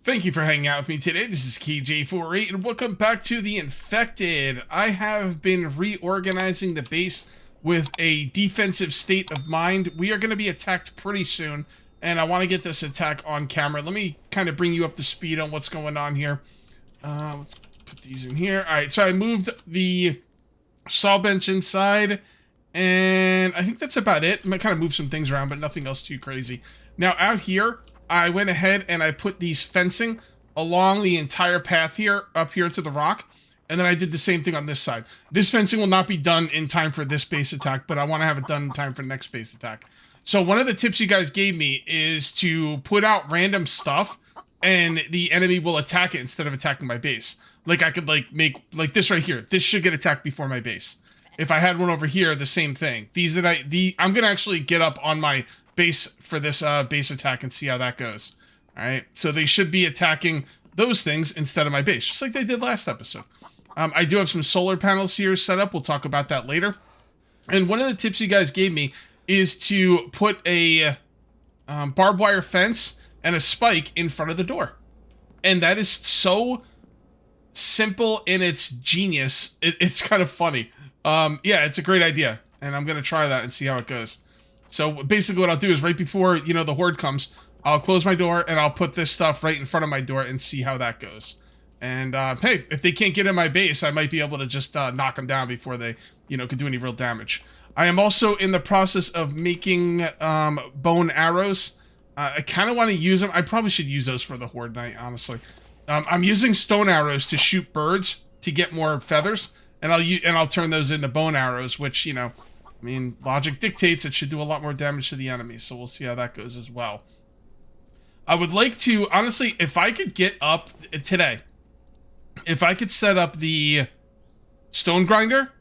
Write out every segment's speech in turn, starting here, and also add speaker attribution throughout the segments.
Speaker 1: Thank you for hanging out with me today. This is KJ48 and welcome back to the Infected. I have been reorganizing the base with a defensive state of mind. We are going to be attacked pretty soon, and I want to get this attack on camera. Let me kind of bring you up to speed on what's going on here. Let's put these in here. Alright, so I moved the saw bench inside, and I think that's about it. I might kind of move some things around, but nothing else too crazy. Now, out here, I went ahead and I put these fencing along the entire path here, up here to the rock, and then I did the same thing on this side. This fencing will not be done in time for this base attack, but I want to have it done in time for the next base attack. So one of the tips you guys gave me is to put out random stuff, and the enemy will attack it instead of attacking my base. Like, I could, like, make, like this right here. This should get attacked before my base. If I had one over here, the same thing. I'm going to actually get up on my base for this base attack and see how that goes. Alright, so they should be attacking those things instead of my base, just like they did last episode. I do have some solar panels here set up. We'll talk about that later. And one of the tips you guys gave me is to put a barbed wire fence and a spike in front of the door. And that is so simple in its genius. It's kind of funny. Yeah, it's a great idea. And I'm going to try that and see how it goes. So basically what I'll do is right before, you know, the horde comes, I'll close my door and I'll put this stuff right in front of my door and see how that goes. And, hey, if they can't get in my base, I might be able to just knock them down before they, you know, could do any real damage. I am also in the process of making bone arrows. I kind of want to use them. I probably should use those for the horde night, honestly. I'm using stone arrows to shoot birds to get more feathers, and I'll turn those into bone arrows, which, you know, I mean, logic dictates it should do a lot more damage to the enemy, so we'll see how that goes as well. I would like to, honestly, if I could get up today, if I could set up the stone grinder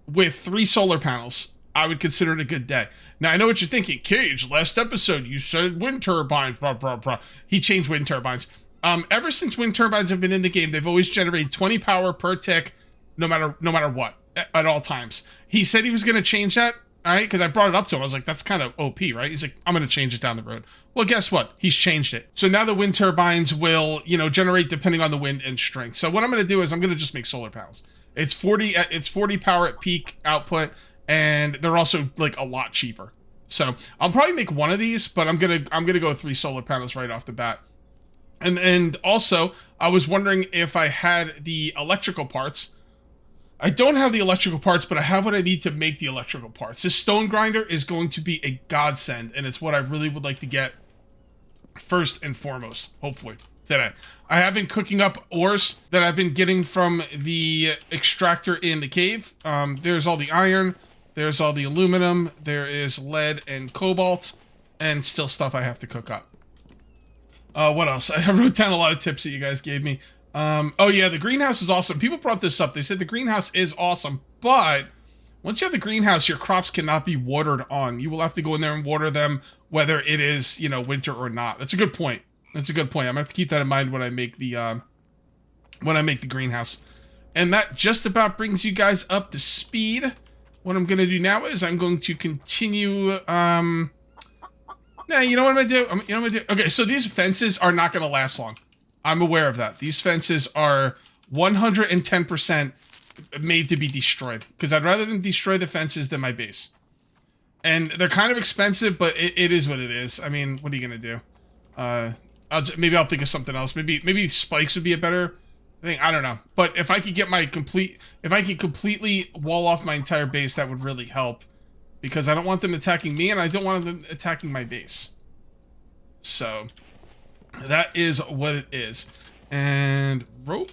Speaker 1: with 3 solar panels, I would consider it a good day. Now, I know what you're thinking. Cage, last episode, you said wind turbines, blah, blah, blah. He changed wind turbines. Ever since wind turbines have been in the game, they've always generated 20 power per tick, no matter what. At all times. He said he was going to change that, all right, because I brought it up to him. I was like, that's kind of OP, right? He's like, I'm going to change it down the road. Well, guess what? He's changed it. So now the wind turbines will, you know, generate depending on the wind and strength. So what I'm going to do is I'm going to just make solar panels. It's 40 power at peak output, and they're also, like, a lot cheaper. So I'll probably make one of these, but I'm going to go 3 solar panels right off the bat. And also, I was wondering if I had the electrical parts. I don't have the electrical parts, but I have what I need to make the electrical parts. This stone grinder is going to be a godsend, and it's what I really would like to get first and foremost, hopefully, today. I have been cooking up ores that I've been getting from the extractor in the cave. There's all the iron, there's all the aluminum, there is lead and cobalt, and still stuff I have to cook up. What else? I wrote down a lot of tips that you guys gave me. Oh yeah, the greenhouse is awesome. People brought this up. They said the greenhouse is awesome, but once you have the greenhouse, your crops cannot be watered on. You will have to go in there and water them, whether it is, you know, winter or not. That's a good point. That's a good point. I'm gonna have to keep that in mind when I make the greenhouse. And that just about brings you guys up to speed. What I'm gonna do now is I'm going to continue. Nah, you know what I'm gonna do? Okay, so these fences are not gonna last long. I'm aware of that. These fences are 110% made to be destroyed. Because I'd rather them destroy the fences than my base. And they're kind of expensive, but it is what it is. I mean, what are you going to do? Maybe I'll think of something else. Maybe spikes would be a better thing. I don't know. But if I could get if I could completely wall off my entire base, that would really help. Because I don't want them attacking me, and I don't want them attacking my base. So that is what it is. And rope.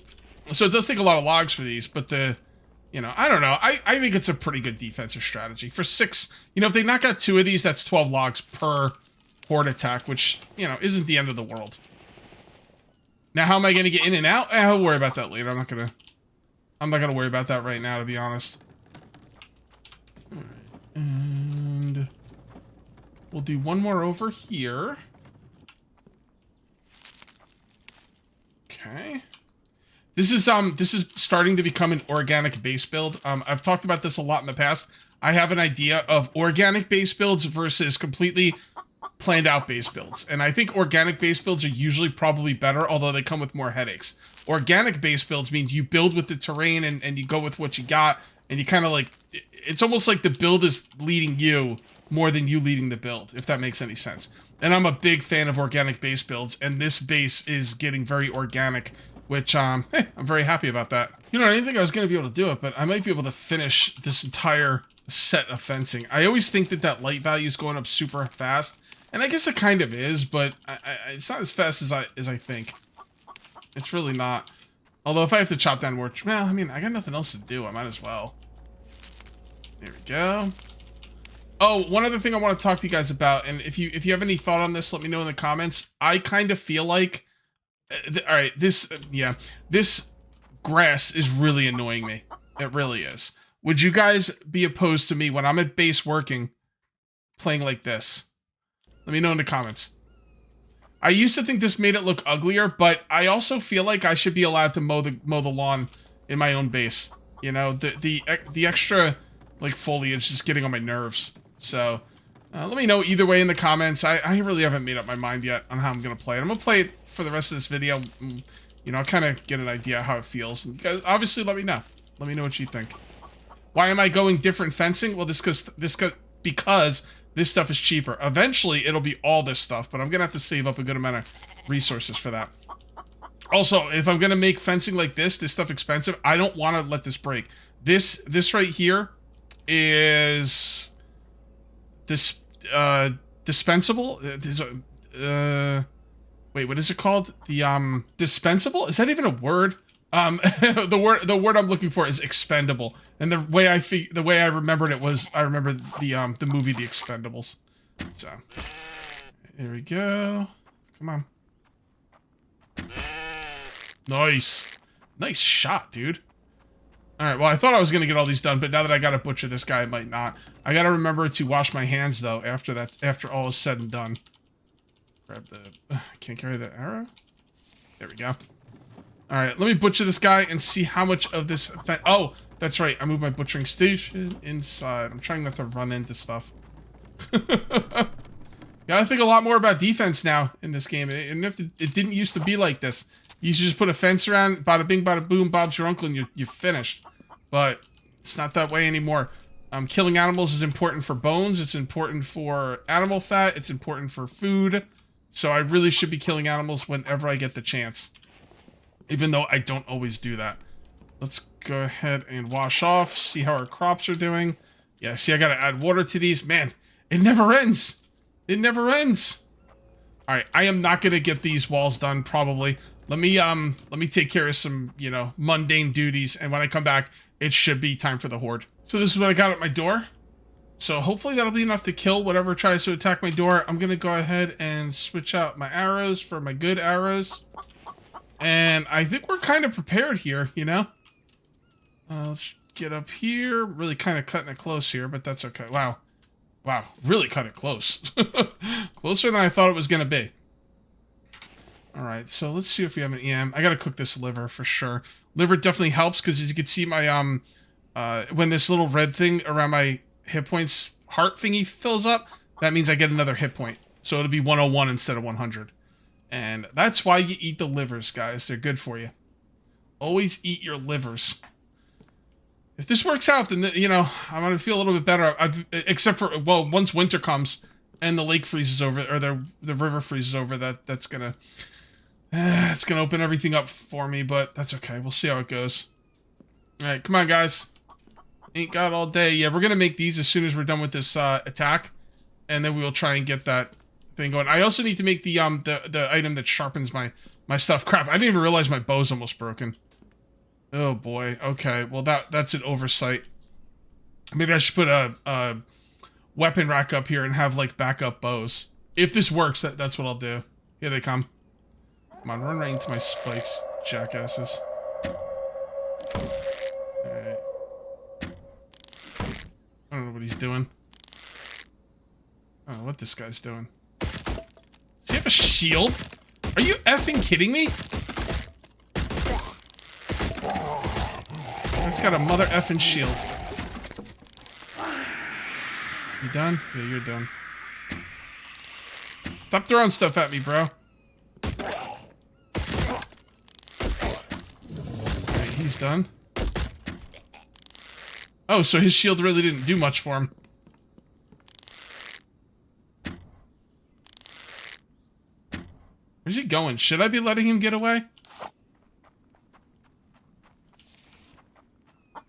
Speaker 1: So it does take a lot of logs for these, but you know, I don't know. I think it's a pretty good defensive strategy. For 6, you know, if they knock out 2 of these, that's 12 logs per horde attack, which, you know, isn't the end of the world. Now, how am I going to get in and out? I'll worry about that later. I'm not going to worry about that right now, to be honest. All right. And we'll do one more over here. Okay. This is starting to become an organic base build. I've talked about this a lot in the past. I have an idea of organic base builds versus completely planned out base builds. And I think organic base builds are usually probably better, although they come with more headaches. Organic base builds means you build with the terrain and you go with what you got, and you kind of like, it's almost like the build is leading you more than you leading the build, if that makes any sense. And I'm a big fan of organic base builds, and this base is getting very organic, which, hey, I'm very happy about that. You know, I didn't think I was going to be able to do it, but I might be able to finish this entire set of fencing. I always think that that light value is going up super fast, and I guess it kind of is, but it's not as fast as I think. It's really not. Although if I have to chop down more, well, I mean, I got nothing else to do. I might as well. There we go. Oh, one other thing I want to talk to you guys about, and if you have any thought on this, let me know in the comments. I kind of feel like, all right, this grass is really annoying me. It really is. Would you guys be opposed to me when I'm at base working, playing like this? Let me know in the comments. I used to think this made it look uglier, but I also feel like I should be allowed to mow the lawn in my own base. You know, the extra like foliage is getting on my nerves. So let me know either way in the comments. I really haven't made up my mind yet on how I'm gonna play it. I'm gonna play it for the rest of this video. You know, I'll kind of get an idea how it feels. And you guys, obviously, let me know. Let me know what you think. Why am I going different fencing? Well, because this stuff is cheaper. Eventually, it'll be all this stuff, but I'm gonna have to save up a good amount of resources for that. Also, if I'm gonna make fencing like this stuff expensive, I don't want to let this break. This right here is this dispensable. Wait, what is it called? The dispensable? Is that even a word? The word I'm looking for is expendable. And the way I remembered it was I remember the movie The Expendables. So here we go. Come on. Nice. Nice shot, dude. Alright, well I thought I was gonna get all these done, but now that I gotta butcher this guy, I might not. I gotta remember to wash my hands though after all is said and done. Grab the I can't carry the arrow. There we go. Alright, let me butcher this guy and see how much of this... Oh, that's right. I moved my butchering station inside. I'm trying not to run into stuff. Gotta think a lot more about defense now in this game. And if it didn't used to be like this. You should just put a fence around, bada bing, bada boom, Bob's your uncle, and you're finished. But it's not that way anymore. Killing animals is important for bones. It's important for animal fat. It's important for food. So I really should be killing animals whenever I get the chance. Even though I don't always do that. Let's go ahead and wash off, see how our crops are doing. Yeah, see, I gotta add water to these. Man, it never ends. It never ends. Alright, I am not gonna get these walls done, probably. Let me take care of some, you know, mundane duties, and when I come back, it should be time for the horde. So this is what I got at my door. So hopefully that'll be enough to kill whatever tries to attack my door. I'm gonna go ahead and switch out my arrows for my good arrows. And I think we're kind of prepared here, you know? Let's get up here. Really kind of cutting it close here, but that's okay. Wow. Wow, really cut it close. Closer than I thought it was going to be. Alright, so let's see if we have an EM. I gotta cook this liver for sure. Liver definitely helps, because as you can see, my, when this little red thing around my hit points heart thingy fills up, that means I get another hit point. So it'll be 101 instead of 100. And that's why you eat the livers, guys. They're good for you. Always eat your livers. If this works out, then, you know, I'm going to feel a little bit better. Except for, well, once winter comes and the lake freezes over, or the river freezes over, that's going to... it's going to open everything up for me, but that's okay. We'll see how it goes. Alright, come on, guys. Ain't got all day. Yeah, we're going to make these as soon as we're done with this attack. And then we will try and get that thing going. I also need to make the item that sharpens my stuff. Crap, I didn't even realize my bow's almost broken. Oh boy. Okay, well that's an oversight. Maybe I should put a weapon rack up here and have like backup bows. If this works, that's what I'll do. Here they come. Come on, run right into my spikes, jackasses. Alright. I don't know what he's doing. I don't know what this guy's doing. Does he have a shield? Are you effing kidding me? He's got a mother effing shield. You done? Yeah, you're done. Stop throwing stuff at me, bro. Okay, he's done. Oh, so his shield really didn't do much for him. Where's he going? Should I be letting him get away?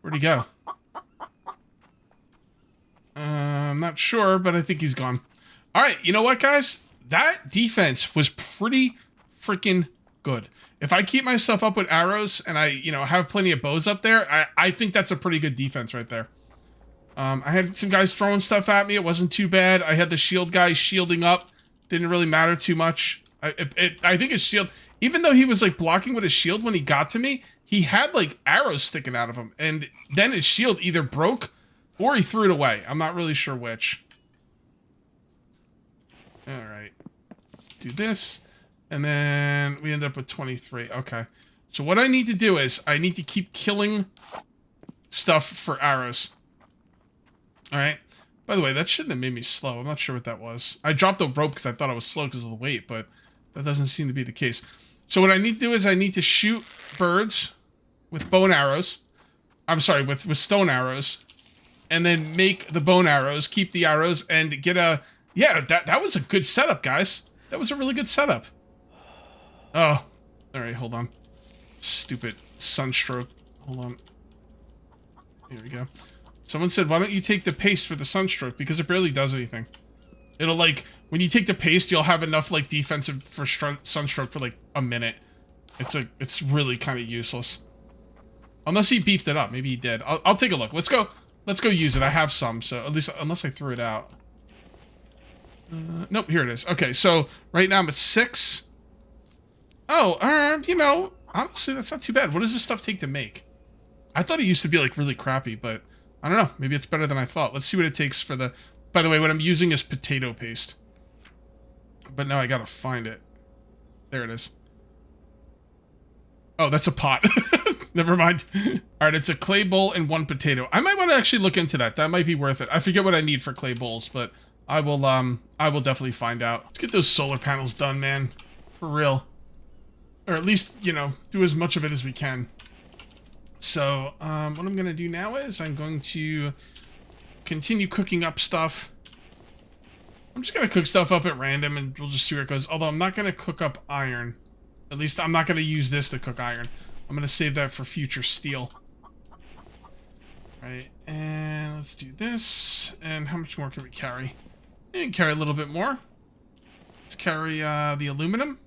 Speaker 1: Where'd he go? I'm not sure, but I think he's gone. All right, you know what, guys? That defense was pretty freaking good. If I keep myself up with arrows and I, have plenty of bows up there, I think that's a pretty good defense right there. I had some guys throwing stuff at me. It wasn't too bad. I had the shield guy shielding up. Didn't really matter too much. I think his shield, even though he was like blocking with his shield when he got to me, he had like arrows sticking out of him. And then his shield either broke or he threw it away. I'm not really sure which. All right. Do this. And then we end up with 23. Okay. So what I need to do is I need to keep killing stuff for arrows. All right. By the way, that shouldn't have made me slow. I'm not sure what that was. I dropped the rope because I thought I was slow because of the weight, but that doesn't seem to be the case. So what I need to do is I need to shoot birds with bow and arrows. I'm sorry, with stone arrows. And then make the bone arrows, keep the arrows, and get a... Yeah, that was a good setup, guys. That was a really good setup. Oh. Alright, hold on. Stupid sunstroke. Hold on. Here we go. Someone said, why don't you take the paste for the sunstroke? Because it barely does anything. It'll, like... When you take the paste, you'll have enough, like, defensive for sunstroke for, like, a minute. It's really kind of useless. Unless he beefed it up. Maybe he did. I'll take a look. Let's go use it. I have some, so at least... Unless I threw it out. Nope, here it is. Okay, so right now I'm at 6. Oh, honestly, that's not too bad. What does this stuff take to make? I thought it used to be, like, really crappy, but I don't know. Maybe it's better than I thought. Let's see what it takes for the... By the way, what I'm using is potato paste. But now I gotta find it. There it is. Oh, that's a pot. Never mind. Alright, it's a clay bowl and 1 potato. I might want to actually look into that. That might be worth it. I forget what I need for clay bowls, but I will definitely find out. Let's get those solar panels done, man. For real. Or at least, do as much of it as we can. So, what I'm gonna do now is I'm going to continue cooking up stuff. I'm just gonna cook stuff up at random and we'll just see where it goes. Although I'm not gonna cook up iron. At least I'm not gonna use this to cook iron. I'm gonna save that for future steel. Right, and let's do this. And how much more can we carry? We can carry a little bit more. Let's carry the aluminum.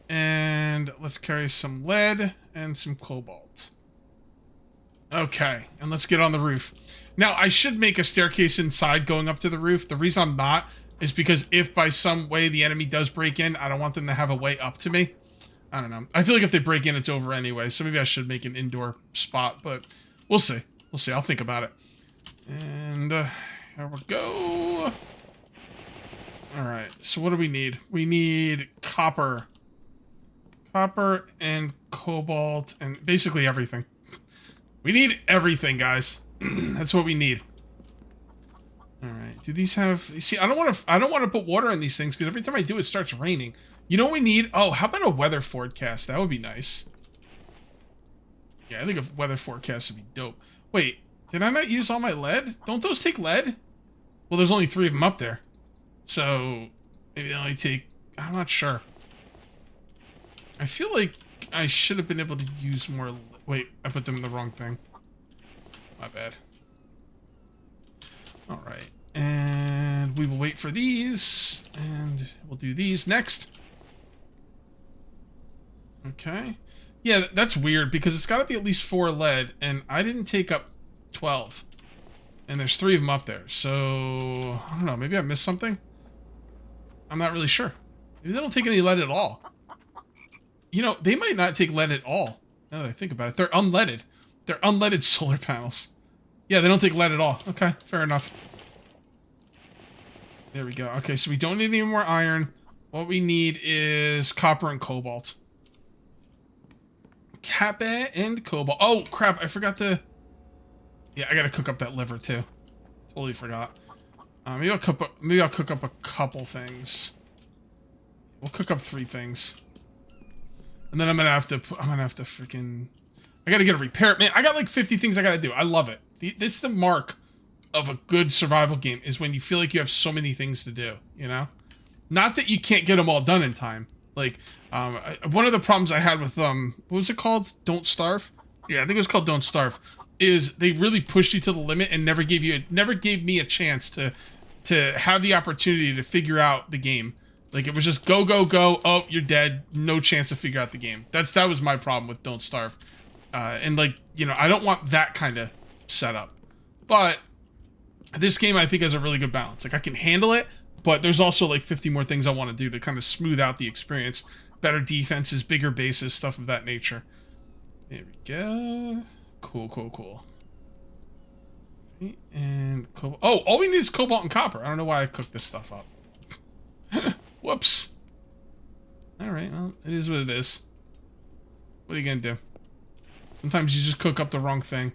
Speaker 1: And let's carry some lead and some cobalt. Okay, and let's get on the roof. Now, I should make a staircase inside going up to the roof. The reason I'm not is because if by some way the enemy does break in, I don't want them to have a way up to me. I don't know. I feel like if they break in, it's over anyway. So maybe I should make an indoor spot, but we'll see. We'll see. I'll think about it. And here we go. All right. So what do we need? We need copper. Copper and cobalt and basically everything. We need everything, guys. That's what we need. All right. Do these have... You see, I don't want to put water in these things because every time I do, it starts raining. You know what we need? Oh, how about a weather forecast? That would be nice. Yeah, I think a weather forecast would be dope. Wait, did I not use all my lead? Don't those take lead? Well, there's only 3 of them up there. So, maybe they only take... I'm not sure. I feel like I should have been able to use more... Wait, I put them in the wrong thing. My bad. Alright. And we will wait for these. And we'll do these next. Okay. Yeah, that's weird because it's got to be at least 4 lead. And I didn't take up 12. And there's 3 of them up there. So, I don't know. Maybe I missed something? I'm not really sure. Maybe they don't take any lead at all. You know, they might not take lead at all. Now that I think about it. They're unleaded. They're unleaded solar panels. Yeah, they don't take lead at all. Okay, fair enough. There we go. Okay, so we don't need any more iron. What we need is copper and cobalt. Copper and cobalt. Oh, crap. I forgot to... Yeah, I gotta cook up that liver, too. Totally forgot. Maybe I'll cook up a couple things. We'll cook up 3 things. And then I'm gonna have to freaking... I gotta get a repair. Man, I got like 50 things I gotta do. I love it. This is the mark of a good survival game, is when you feel like you have so many things to do, you know? Not that you can't get them all done in time. Like, one of the problems I had with, what was it called? Don't Starve? Yeah, I think it was called Don't Starve. Is they really pushed you to the limit and never gave me a chance to have the opportunity to figure out the game. Like, it was just go, go, go. Oh, you're dead. No chance to figure out the game. That was my problem with Don't Starve. And like, you know, I don't want that kind of setup. But this game, I think, has a really good balance. Like, I can handle it, but there's also like 50 more things I want to do to kind of smooth out the experience. Better defenses, bigger bases, stuff of that nature. There we go. Cool, cool, cool. And oh, all we need is cobalt and copper. I don't know why I cooked this stuff up. Whoops. Alright, well, it is what it is. What are you gonna do? Sometimes you just cook up the wrong thing.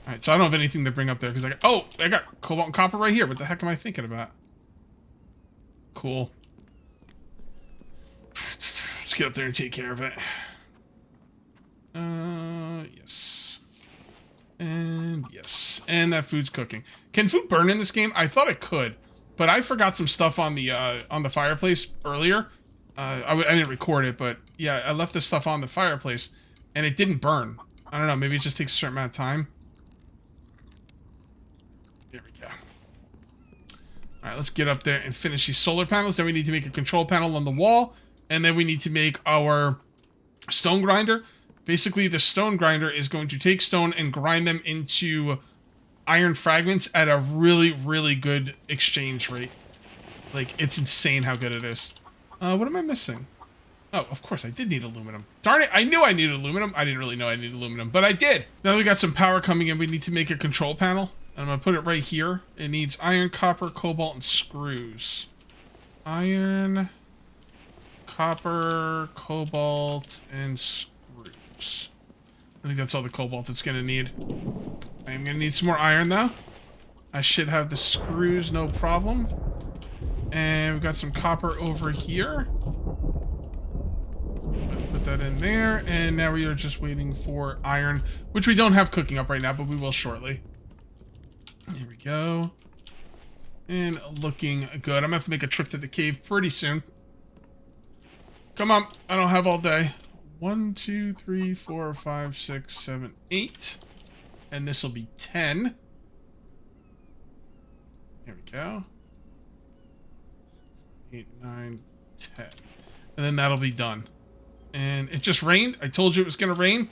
Speaker 1: Alright, so I don't have anything to bring up there because I got cobalt and copper right here. What the heck am I thinking about? Cool. Let's get up there and take care of it. Yes. And yes. And that food's cooking. Can food burn in this game? I thought it could, but I forgot some stuff on the fireplace earlier. I didn't record it, but yeah, I left this stuff on the fireplace, and it didn't burn. I don't know, maybe it just takes a certain amount of time. There we go. Alright, let's get up there and finish these solar panels. Then we need to make a control panel on the wall, and then we need to make our stone grinder. Basically, the stone grinder is going to take stone and grind them into iron fragments at a really, really good exchange rate. Like, it's insane how good it is. What am I missing? Oh, of course, I did need aluminum. Darn it, I knew I needed aluminum. I didn't really know I needed aluminum, but I did. Now we got some power coming in. We need to make a control panel. I'm going to put it right here. It needs iron, copper, cobalt, and screws. Iron, copper, cobalt, and screws. I think that's all the cobalt it's going to need. I'm going to need some more iron, though. I should have the screws, no problem. And we've got some copper over here. Put that in there. And now we are just waiting for iron, which we don't have cooking up right now, but we will shortly. Here we go. And looking good. I'm going to have to make a trip to the cave pretty soon. Come on. I don't have all day. 1, 2, 3, 4, 5, 6, 7, 8. And this will be 10. Here we go. 8, 9, 10. And then that'll be done. And it just rained. I told you it was going to rain.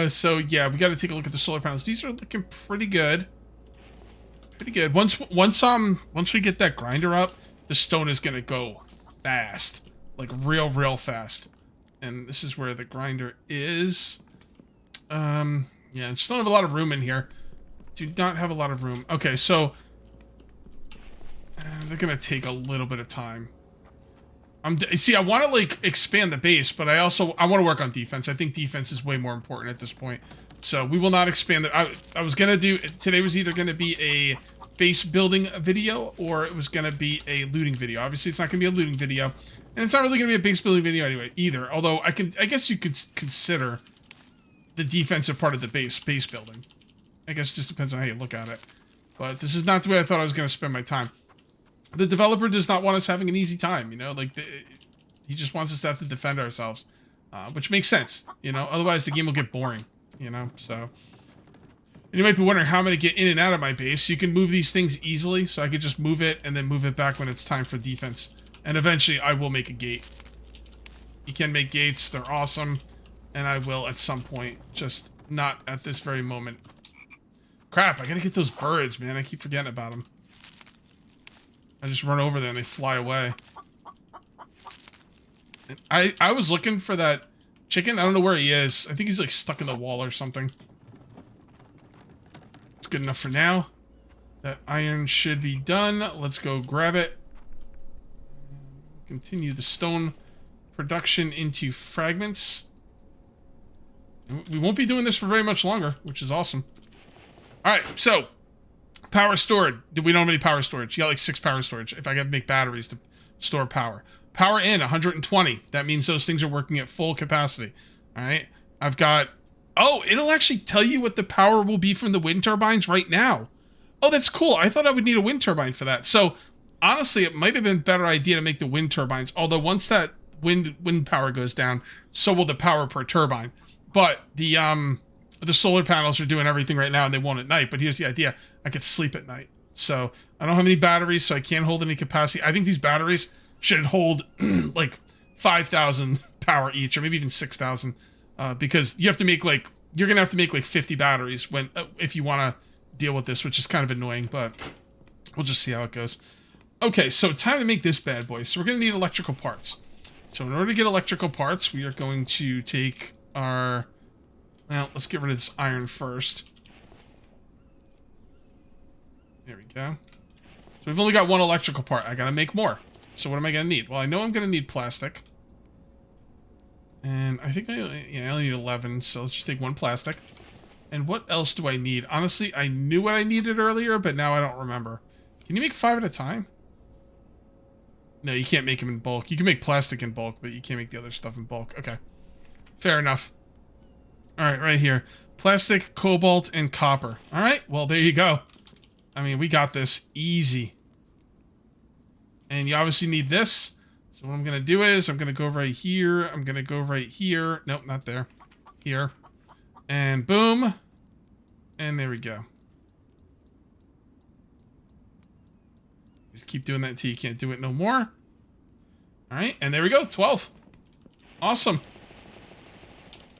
Speaker 1: So yeah, we got to take a look at the solar panels. These are looking pretty good. Pretty good. Once we get that grinder up, the stone is going to go fast. Like real fast. And this is where the grinder is. Yeah, I still have a lot of room in here. Do not have a lot of room. Okay, so they're gonna take a little bit of time. See, I want to like expand the base, but I want to work on defense. I think defense is way more important at this point. So we will not expand it. I was gonna do today was either gonna be a base building video or it was gonna be a looting video. Obviously, it's not gonna be a looting video. And it's not really going to be a base building video anyway, either. Although, I guess you could consider the defensive part of the base building. I guess it just depends on how you look at it. But this is not the way I thought I was going to spend my time. The developer does not want us having an easy time, you know? Like, he just wants us to have to defend ourselves. Which makes sense, you know? Otherwise, the game will get boring, you know? So, and you might be wondering how I'm going to get in and out of my base. You can move these things easily, so I could just move it and then move it back when it's time for defense. And eventually, I will make a gate. You can make gates. They're awesome. And I will at some point. Just not at this very moment. Crap, I gotta get those birds, man. I keep forgetting about them. I just run over there and they fly away. And I was looking for that chicken. I don't know where he is. I think he's like stuck in the wall or something. It's good enough for now. That iron should be done. Let's go grab it. Continue the stone production into fragments. We won't be doing this for very much longer, which is awesome. Alright, so Power stored. We don't have any power storage. You got like 6 power storage. If I gotta make batteries to store power. Power in, 120. That means those things are working at full capacity. All right. I've got... Oh, it'll actually tell you what the power will be from the wind turbines right now. Oh, that's cool. I thought I would need a wind turbine for that. So, honestly, it might have been a better idea to make the wind turbines. Although, once that wind power goes down, so will the power per turbine. But the solar panels are doing everything right now, and they won't at night. But here's the idea. I could sleep at night. So, I don't have any batteries, so I can't hold any capacity. I think these batteries should hold, like, 5,000 power each, or maybe even 6,000. Because you have to make, like... You're going to have to make, like, 50 batteries when if you want to deal with this, which is kind of annoying, but we'll just see how it goes. Okay, so time to make this bad boy. So we're going to need electrical parts. So in order to get electrical parts, we are going to take our... Well, let's get rid of this iron first. There we go. So we've only got one electrical part. I got to make more. So what am I going to need? Well, I know I'm going to need plastic. And I think I only need 11, so let's just take 1 plastic. And what else do I need? Honestly, I knew what I needed earlier, but now I don't remember. Can you make 5 at a time? No, you can't make them in bulk. You can make plastic in bulk, but you can't make the other stuff in bulk. Okay. Fair enough. Alright, right here. Plastic, cobalt, and copper. Alright, well, there you go. I mean, we got this easy. And you obviously need this. So what I'm going to do is I'm going to go right here. I'm going to go right here. Nope, not there. Here. And boom. And there we go. Just keep doing that until you can't do it no more. All right, and there we go. 12. Awesome.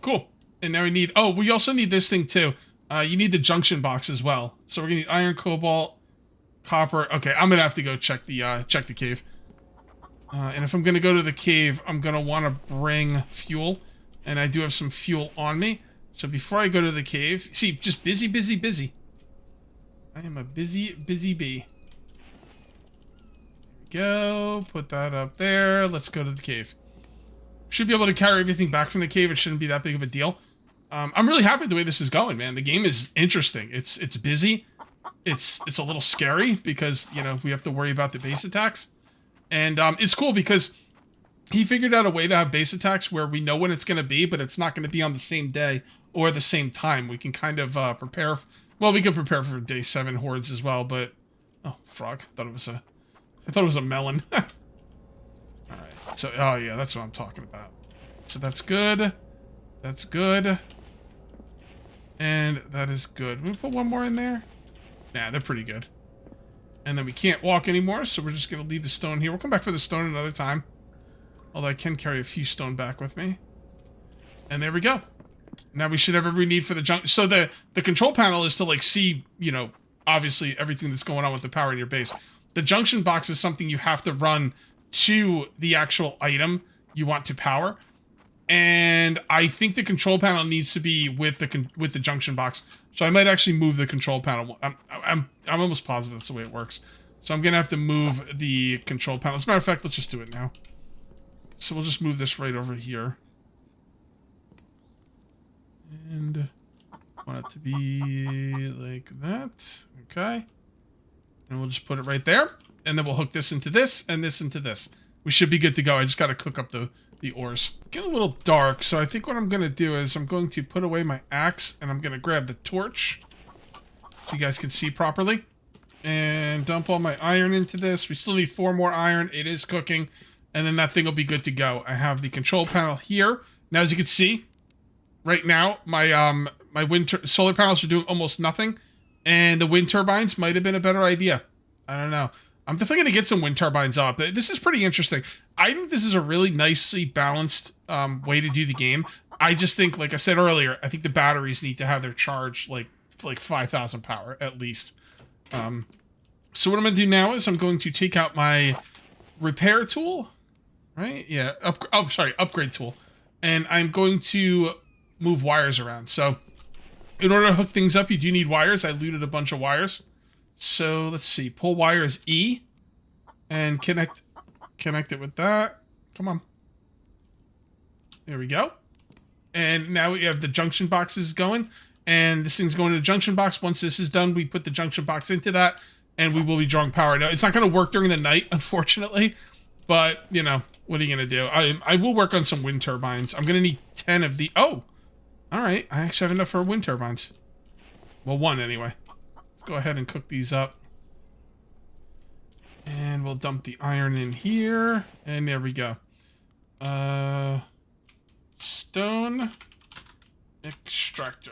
Speaker 1: Cool. And now we need... Oh, we also need this thing too. You need the junction box as well. So we're going to need iron, cobalt, copper. Okay, I'm going to have to go check the cave. And if I'm going to go to the cave, I'm going to want to bring fuel. And I do have some fuel on me. So before I go to the cave... See, just busy, busy, busy. I am a busy, busy bee. Go. Put that up there. Let's go to the cave. Should be able to carry everything back from the cave. It shouldn't be that big of a deal. I'm really happy with the way this is going, man. The game is interesting. It's busy. It's a little scary because, you know, we have to worry about the base attacks. And it's cool because he figured out a way to have base attacks where we know when it's going to be, but it's not going to be on the same day or the same time. We can kind of prepare. Well, we could prepare for day 7 hordes as well, but... Oh, frog. I thought it was a melon. Alright, so... Oh, yeah, that's what I'm talking about. So that's good. That's good. And that is good. We put one more in there? Nah, they're pretty good. And then we can't walk anymore, so we're just going to leave the stone here. We'll come back for the stone another time. Although I can carry a few stone back with me. And there we go. Now we should have every need for the junk. So the control panel is to, like, see, you know, obviously everything that's going on with the power in your base. The junction box is something you have to run to the actual item you want to power. And I think the control panel needs to be with the junction box. So I might actually move the control panel. I'm almost positive that's the way it works. So I'm gonna have to move the control panel. As a matter of fact, let's just do it now. So we'll just move this right over here. And I want it to be like that. Okay. And we'll just put it right there. And then we'll hook this into this and this into this. We should be good to go. I just gotta cook up the ores. It's getting a little dark, so I think what I'm going to do is I'm going to put away my axe, and I'm going to grab the torch so you guys can see properly. And dump all my iron into this. We still need 4 more iron. It is cooking. And then that thing will be good to go. I have the control panel here. Now, as you can see, right now, my solar panels are doing almost nothing. And the wind turbines might have been a better idea. I don't know. I'm definitely going to get some wind turbines up. This is pretty interesting. I think this is a really nicely balanced way to do the game. I just think, like I said earlier, I think the batteries need to have their charge like 5,000 power at least. So what I'm going to do now is I'm going to take out my repair tool, right? Yeah, upgrade tool. And I'm going to move wires around. So in order to hook things up, you do need wires. I looted a bunch of wires. So let's see, pull wires E and connect it with that. Come on. There we go. And now we have the junction boxes going. and this thing's going to the junction box. Once this is done, we put the junction box into that, and we will be drawing power. Now, it's not going to work during the night, unfortunately, but, you know, what are you going to do? I will work on some wind turbines. I'm going to need 10 of the... Oh! Alright, I actually have enough for wind turbines. Well, one, anyway. Let's go ahead and cook these up. And we'll dump the iron in here, and there we go. Stone extractor.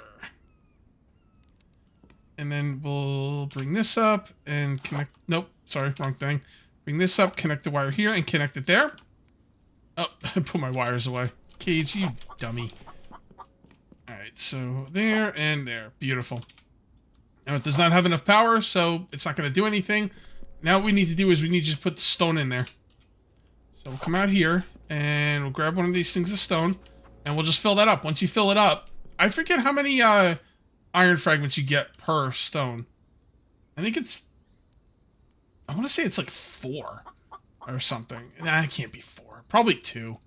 Speaker 1: And then we'll bring this up and connect... Nope, sorry, wrong thing. Bring this up, connect the wire here, and connect it there. Oh, I put my wires away. Cage, you dummy. Alright, so there and there. Beautiful. Now, it does not have enough power, so it's not going to do anything. Now what we need to do is we need to just put the stone in there. So we'll come out here, and we'll grab one of these things of stone, and we'll just fill that up. Once you fill it up, I forget how many iron fragments you get per stone. I think it's... I want to say it's like 4 or something. Nah, it can't be 4. Probably 2.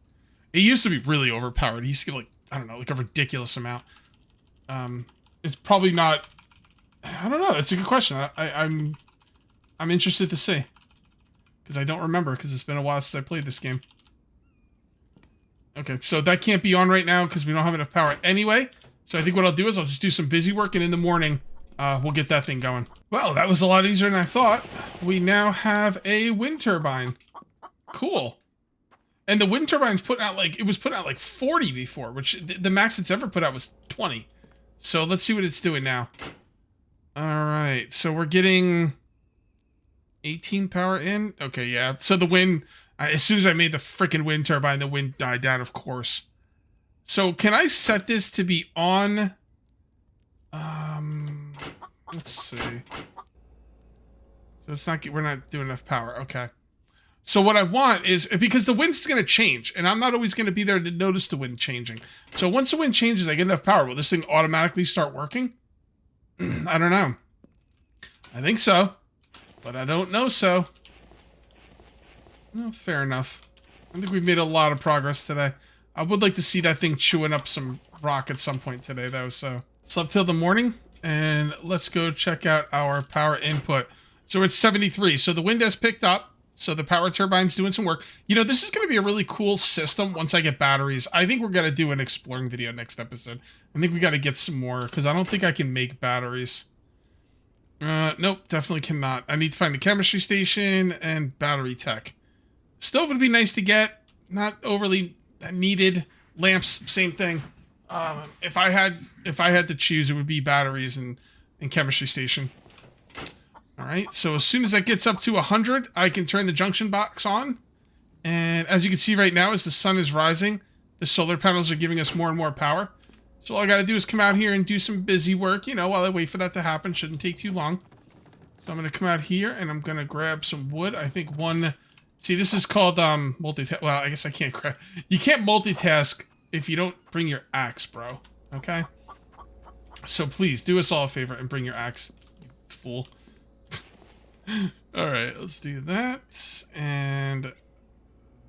Speaker 1: It used to be really overpowered. It used to get like, I don't know, like a ridiculous amount. It's probably not... I don't know. It's a good question. I'm interested to see. Because I don't remember, because it's been a while since I played this game. Okay, so that can't be on right now because we don't have enough power anyway. So I think what I'll do is I'll just do some busy work, and in the morning, we'll get that thing going. Well, that was a lot easier than I thought. We now have a wind turbine. Cool. And the wind turbine's putting out like, it was putting out like 40 before, which the max it's ever put out was 20. So let's see what it's doing now. Alright, so we're getting 18 power in. Okay, yeah. So the wind, as soon as I made the freaking wind turbine, the wind died down, of course. So can I set this to be on? Let's see. So it's not, we're not doing enough power. Okay. So what I want is, because the wind's going to change, and I'm not always going to be there to notice the wind changing. So once the wind changes, I get enough power. Will this thing automatically start working? I don't know. I think so, but I don't know so. Well, fair enough. I think we've made a lot of progress today. I would like to see that thing chewing up some rock at some point today, though. So slept till the morning, and let's go check out our power input. So it's 73. So the wind has picked up. So the power turbine's doing some work. You know, this is going to be a really cool system once I get batteries. I think we're going to do an exploring video next episode. I think we got to get some more, because I don't think I can make batteries. Nope, definitely cannot. I need to find the chemistry station and battery tech. Stove would be nice to get. Not overly needed. Lamps, same thing. If I had to choose, it would be batteries and chemistry station. Alright, so as soon as that gets up to 100, I can turn the junction box on. And as you can see right now, as the sun is rising, the solar panels are giving us more and more power. So all I gotta do is come out here and do some busy work, you know, while I wait for that to happen. Shouldn't take too long. So I'm gonna come out here and I'm gonna grab some wood. I think one... See, this is called, multitask. Well, I guess I can't grab... You can't multitask if you don't bring your axe, bro. Okay? So please, do us all a favor and bring your axe, you fool. Alright, let's do that, and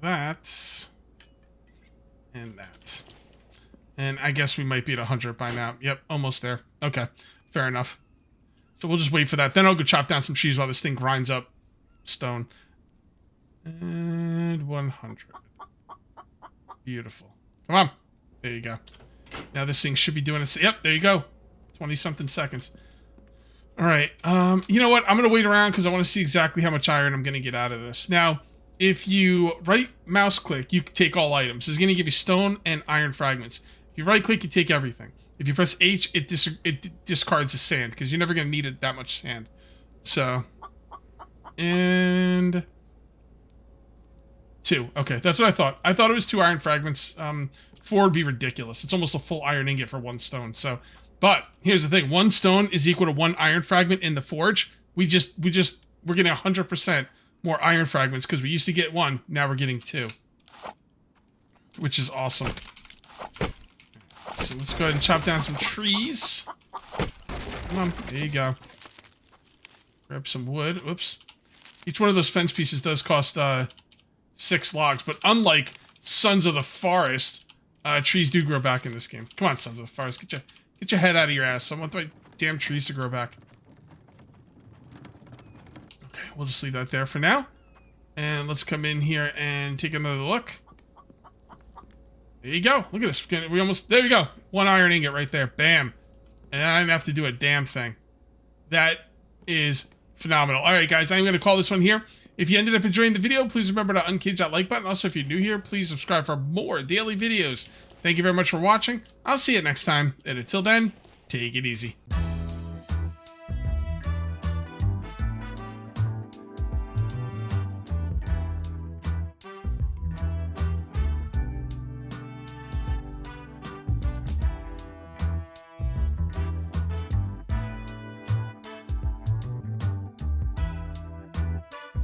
Speaker 1: that, and that. And I guess we might be at 100 by now. Yep, almost there. Okay, fair enough. So we'll just wait for that. Then I'll go chop down some trees while this thing grinds up stone. And 100. Beautiful. Come on. There you go. Now this thing should be doing it. Yep, there you go. 20-something seconds. Alright, you know what? I'm going to wait around because I want to see exactly how much iron I'm going to get out of this. Now, if you right mouse click, you can take all items. It's going to give you stone and iron fragments. If you right click, you take everything. If you press H, it discards the sand because you're never going to need it that much sand. So, and 2. Okay, that's what I thought. I thought it was 2 iron fragments. 4 would be ridiculous. It's almost a full iron ingot for 1 stone. So, but here's the thing: 1 stone is equal to 1 iron fragment in the forge. We're getting 100% more iron fragments because we used to get 1. Now we're getting 2, which is awesome. So let's go ahead and chop down some trees. Come on, there you go. Grab some wood. Oops. Each one of those fence pieces does cost 6 logs, but unlike Sons of the Forest, trees do grow back in this game. Come on, Sons of the Forest, Get your head out of your ass. I want my damn trees to grow back. Okay, we'll just leave that there for now. And let's come in here and take another look. There you go. Look at this. We almost... There you go. 1 iron ingot right there. Bam. And I didn't have to do a damn thing. That is phenomenal. All right, guys. I'm going to call this one here. If you ended up enjoying the video, please remember to uncage that like button. Also, if you're new here, please subscribe for more daily videos. Thank you very much for watching. I'll see you next time. And until then, take it easy.